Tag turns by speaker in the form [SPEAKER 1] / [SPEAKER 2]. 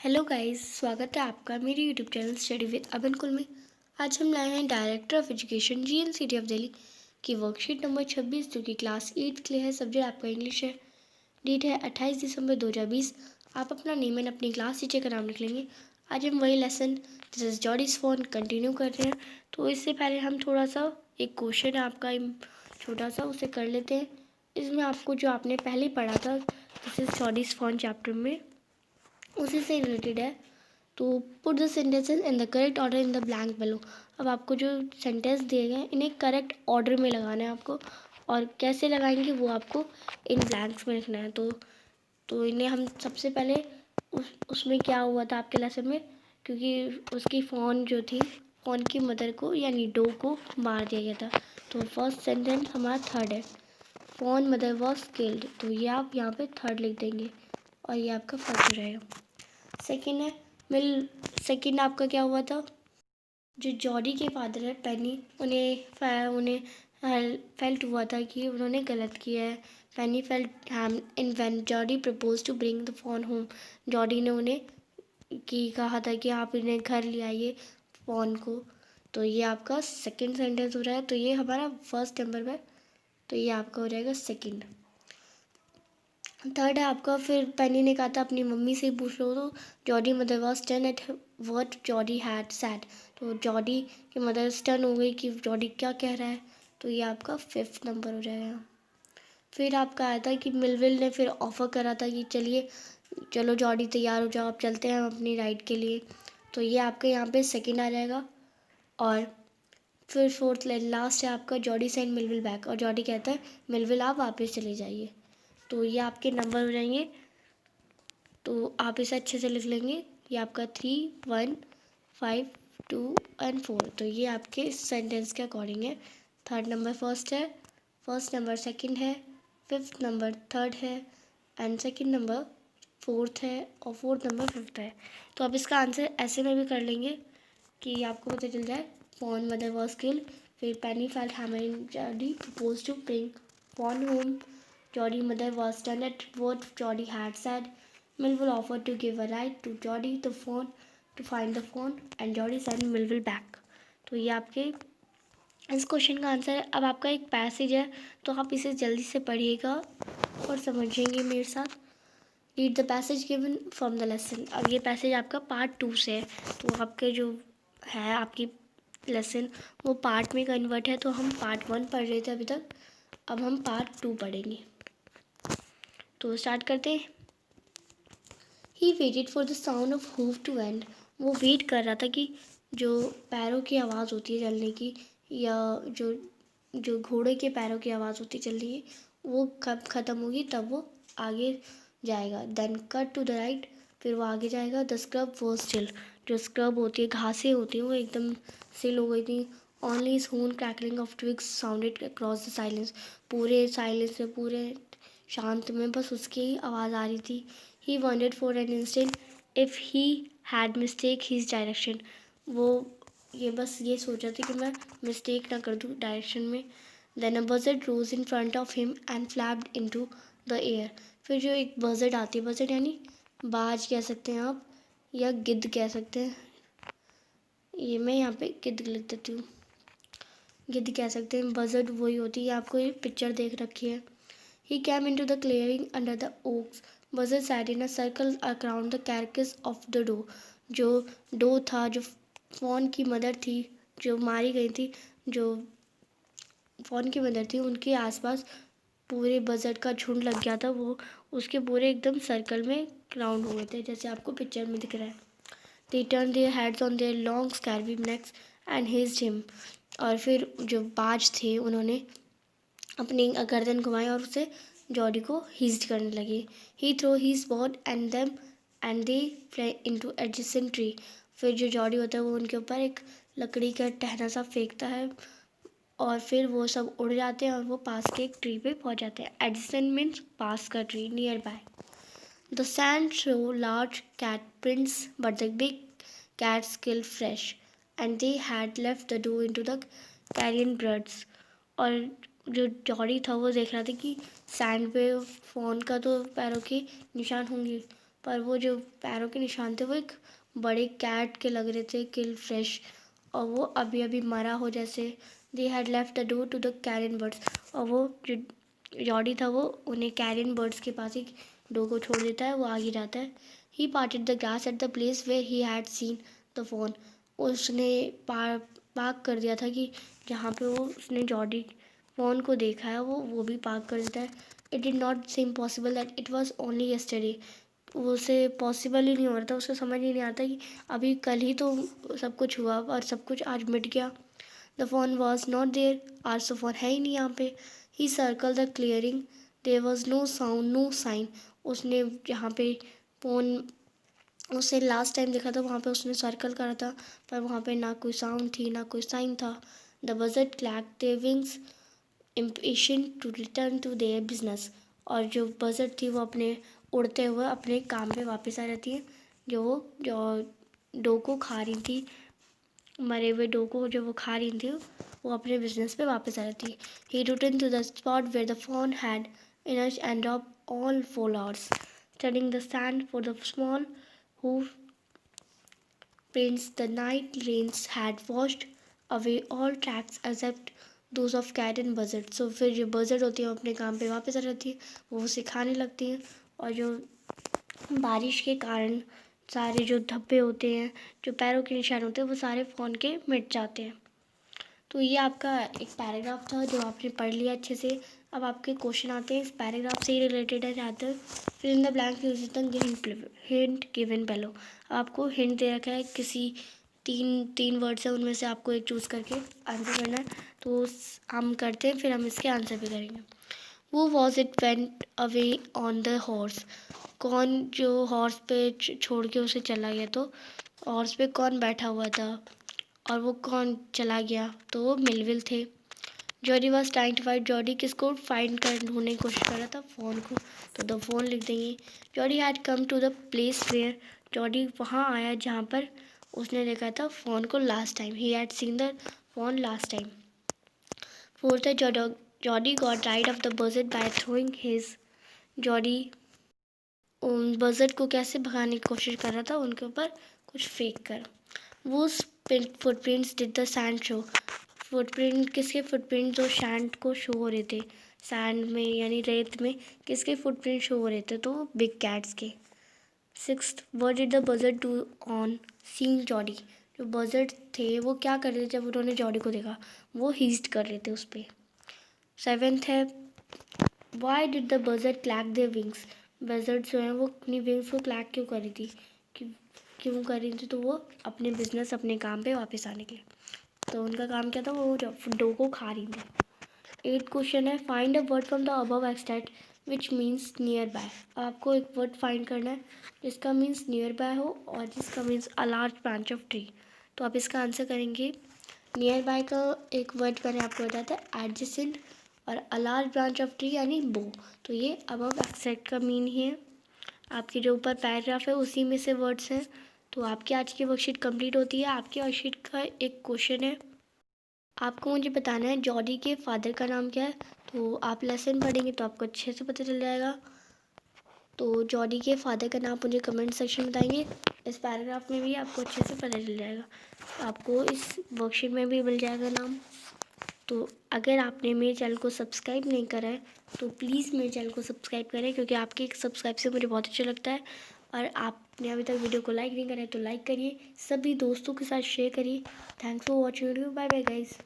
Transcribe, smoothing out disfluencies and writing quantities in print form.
[SPEAKER 1] Hello guys, स्वागत है आपका मेरे यूट्यूब चैनल स्टडी विद अबन कुल में। आज हम लाए हैं director of education GNCT of Delhi की वर्कशीट नंबर 26 जो कि क्लास 8 के लिए है। सब्जेक्ट आपका इंग्लिश है। डेट है 28 दिसंबर 2020। आप अपना नेम एंड अपनी क्लास टीचर का नाम लिख लेंगे। आज हम वही lesson this is Jodie's phone continue कर रहे हैं। तो इससे पहले हम थोड़ा सा एक क्वेश्चन है आपका छोटा सा, उसे कर लेते हैं। इसमें आपको जो आपने पहले पढ़ा था this is Jodie's phone chapter में, उसी से रिलेटेड है। तो put the sentences in the correct order in the blank below. अब आपको जो सेंटेंस दिए गए हैं इन्हें करेक्ट ऑर्डर में लगाना है आपको, और कैसे लगाएंगे वो आपको इन ब्लैंक्स में लिखना है। तो इन्हें हम सबसे पहले उसमें क्या हुआ था आपके लेसन में, क्योंकि उसकी फ़ोन जो थी, फ़ोन की मदर को यानी डो को मार दिया गया था। तो फर्स्ट सेंटेंस हमारा थर्ड है, फ़ोन मदर वॉज किल्ड। तो ये आप यहाँ पे थर्ड लिख देंगे और ये आपका फर्स्ट हो जाएगा। सेकेंड है सेकेंड आपका क्या हुआ था, जो जॉडी के फादर है पेनी, उन्हें फेल्ट हुआ था कि उन्होंने गलत किया है। Penny felt ham in when Jody propose to bring the phone home. Jody ने उन्हें कहा था कि आप इन्हें घर ले आइए फोन को। तो ये आपका सेकेंड सेंटेंस हो रहा है। तो ये हमारा फर्स्ट नंबर पे, तो ये आपका हो जाएगा सेकेंड। थर्ड है आपका, फिर पेनी ने कहा था अपनी मम्मी से पूछ लो। तो Jody mother was stun at what Jody had said. तो जॉडी की मदर स्टन हो गई कि जॉडी क्या कह रहा है। तो ये आपका फिफ्थ नंबर हो जाएगा। फिर आपका आया था कि मिलविल ने फिर ऑफ़र करा था कि चलो जॉडी तैयार हो जाओ, आप चलते हैं हम अपनी राइड के लिए। तो ये आपके यहाँ पे सेकंड आ जाएगा। और फिर फोर्थ लास्ट है आपका, जॉडी सेंड मिलविल बैक। और जॉडी कहता है मिलविल आप वापस चले जाइए। तो ये आपके नंबर हो जाएंगे। तो आप इसे अच्छे से लिख लेंगे। ये आपका 3, 1, 5, 2 एंड 4। तो ये आपके सेंटेंस के अकॉर्डिंग है। थर्ड नंबर फर्स्ट है, फर्स्ट नंबर सेकंड है, फिफ्थ नंबर थर्ड है, एंड सेकंड नंबर फोर्थ है, और फोर्थ नंबर फिफ्थ है। तो आप इसका आंसर ऐसे में भी कर लेंगे कि आपको पता चल जाए फोन मदर वॉज किल्ड, फिर Penny felt hammer in Jody propose to bring phone home, Jody mother was stunned at what Jody had said. Melville offered to give a ride to Jody the phone to find the phone and Jody sent Melville back. तो ये आपके इस question का answer है। अब आपका एक passage है, तो आप इसे जल्दी से पढ़िएगा और समझेंगे मेरे साथ। Read the passage given from the lesson. अब ये पैसेज आपका पार्ट 2 से है। तो आपके जो है आपकी लेसन वो पार्ट में कन्वर्ट है। तो हम पार्ट 1 पढ़ रहे थे अभी तक, अब हम पार्ट 2 पढ़ेंगे। तो स्टार्ट करते हैं। He waited for the sound of hooves to end. वो वेट कर रहा था कि जो पैरों की आवाज़ होती है चलने की, या जो जो घोड़े के पैरों की आवाज़ होती है चलने की, वो कब ख़त्म होगी तब वो आगे जाएगा। Then cut to the right, फिर वो आगे जाएगा। The scrub was still. जो स्क्रब होती है, घासें होती हैं, वो एकदम सिल हो गई थी। Only smooth crackling of twigs sounded across the silence. पूरे साइलेंस में, पूरे शांत में बस उसकी ही आवाज़ आ रही थी। He wanted for an instant if he had mistake his direction. वो बस ये सोचा था कि मैं मिस्टेक ना कर दूँ डायरेक्शन में। Then a buzzard rose in front of him and flapped into the air. फिर जो एक बजर्ड आती है, बजर्ड यानी बाज कह सकते हैं आप, या गिद्ध कह सकते हैं। ये मैं यहाँ पे गिद्ध लिख देती हूँ, गिद्ध कह सकते हैं। बजर्ड वही होती है, आपको ये पिक्चर देख रखी है। He came into the clearing under the oaks. Buzzard sat in a circle around the carcass of the doe. जो डो था, जो फॉन की मदर थी, जो मारी गई थी, जो फॉन की मदर थी, उनके आसपास पूरे बजर्ड का झुंड लग गया था। वो उसके पूरे एकदम सर्कल में राउंड हो गए थे, जैसे आपको पिक्चर में दिख रहा है। They turned their heads on their long scabby necks and hissed him. और फिर जो बाज थे उन्होंने अपनी गर्दन घुमाई और उसे जॉडी को हिस्ड करने लगे। He throw his bod and them and they flew into adjacent tree. फिर जो जॉडी होता है वो उनके ऊपर एक लकड़ी का टहना सा फेंकता है, और फिर वो सब उड़ जाते हैं और वो पास के एक ट्री पे पहुंच जाते हैं। एडजेसेंट मीन्स पास का tree, nearby. The sand show large cat prints but the big cats kill fresh and they had left the doe into the carrion birds. और जो जॉडी था वो देख रहा था कि सैंड पे फ़ोन का तो पैरों के निशान होंगे, पर वो जो पैरों के निशान थे वो एक बड़े कैट के लग रहे थे, किल फ्रेश, और वो अभी अभी मरा हो जैसे। They had left the door to the carrion birds, और वो जो जॉडी था वो उन्हें कैरियन बर्ड्स के पास ही डोर को छोड़ देता है, वो आगे जाता है। He parted the grass at the place way he had seen the phone, उसने पार्क कर दिया था कि जहाँ पे वो उसने जॉडी फ़ोन को देखा है वो भी पार्क कर देता है। It did not seem possible that it was only yesterday, उसे पॉसिबल ही नहीं हो रहा था, उसे समझ ही नहीं आता कि अभी कल ही तो सब कुछ हुआ और सब कुछ आज मिट गया। The phone was not there, आज तो फ़ोन है ही नहीं यहाँ पे। He circle the clearing, there was no sound no sign, उसने जहाँ पे फ़ोन उसने लास्ट टाइम देखा था वहाँ पे उसने सर्कल करा था, पर वहाँ पे ना कोई साउंड थी ना कोई साइन था। The buzzard clack their wings impatient to return to their business, और जो बजट थी वो अपने उड़ते हुए अपने काम पे वापस आ जाती है। जो डो को खा रही थी, मरे हुए डो को जो वो खा रही थी, वो अपने बिजनेस पे वापस आ जाती है। He return to the spot where the phone had emerge and drop all four hours, studying the sand for the small hoof prints. The night rains had washed away all tracks except those of cat and buzzard. So फिर जो buzzard होती है वो अपने काम पे वापस आ जाती है, वो उसे खाने लगती है, और जो बारिश के कारण सारे जो धब्बे होते हैं, जो पैरों के निशान होते हैं, वो सारे फ़ोन के मिट जाते हैं। तो ये आपका एक पैराग्राफ था जो आपने पढ़ लिया अच्छे से। अब आपके क्वेश्चन आते हैं इस पैराग्राफ से ही रिलेटेड है ज़्यादातर। फिर in the blank use the hint given below, आपको हिंट दे रखा है, किसी तीन वर्ड्स हैं उनमें से आपको एक चूज़ करके आंसर करना है। तो हम करते हैं, फिर हम इसके आंसर भी करेंगे। वो was it went away on the horse, कौन जो हॉर्स पे छोड़ के उसे चला गया, तो हॉर्स पे कौन बैठा हुआ था और वो कौन चला गया, तो वो मिलविल थे। Jody was trying to find, Jody किसको फाइंड कर ढूंढने की कोशिश कर रहा था, फ़ोन को, तो द फ़ोन लिख देंगे। Jody had come to the place where, Jody वहाँ आया जहाँ पर उसने देखा था फ़ोन को last time, he had seen the phone last time. Fourth है Jody got rid of the budget by throwing his, Jody उन बजट को कैसे भगाने की कोशिश कर रहा था, उनके ऊपर कुछ फेंक कर। वो footprints did the sand show, footprint किसके फुटप्रिंट जो सैंड को शो हो रहे थे, सैंड में यानी रेत में किसके फुटप्रिंट शो हो रहे थे, तो बिग कैट्स के। Sixth, what did the budget do on seeing Jordi, जो बजट थे वो क्या कर रहे थे जब उन्होंने जॉडी को देखा, वो हीस्ट कर रहे थे उस पर। सेवेंथ है why did the buzzard clack their wings, budget जो है वो अपनी विंग्स को क्लैक क्यों कर रही थी, क्यों कर रही थी, तो वो अपने बिजनेस अपने काम पे वापस आने के लिए। तो उनका काम क्या था, वो डो को खा रही थी। 8th क्वेश्चन है find a word from the above extract which means near by, आपको एक वर्ड फाइंड करना है जिसका मीन्स नियर बाय हो और जिसका means a large branch of tree. तो आप इसका आंसर करेंगे। नियर बाय का एक वर्ड मैंने आपको बताया था एडजेसेंट, और a large branch of tree यानी बो, तो ये अबव एक्सट्रैक्ट का मीन ही है। आपके जो ऊपर पैराग्राफ है उसी में से वर्ड्स हैं। तो आपकी आज की वर्कशीट कंप्लीट होती है। आपकी वर्कशीट का एक क्वेश्चन है, आपको मुझे बताना है जॉडी के फादर का नाम क्या है। तो आप लेसन पढ़ेंगे तो आपको अच्छे से पता चल जाएगा। तो जॉडी के फादर का नाम मुझे कमेंट सेक्शन में बताएंगे, इस पैराग्राफ में भी आपको अच्छे से पता चल जाएगा, आपको इस वर्कशीट में भी मिल जाएगा नाम। तो अगर आपने मेरे चैनल को सब्सक्राइब नहीं करा है तो प्लीज़ मेरे चैनल को सब्सक्राइब करें, क्योंकि आपके एक सब्सक्राइब से मुझे बहुत अच्छा लगता है। और आपने अभी तक वीडियो को लाइक नहीं करा है तो लाइक करिए, सभी दोस्तों के साथ शेयर करिए। Thanks for watching video, bye bye guys.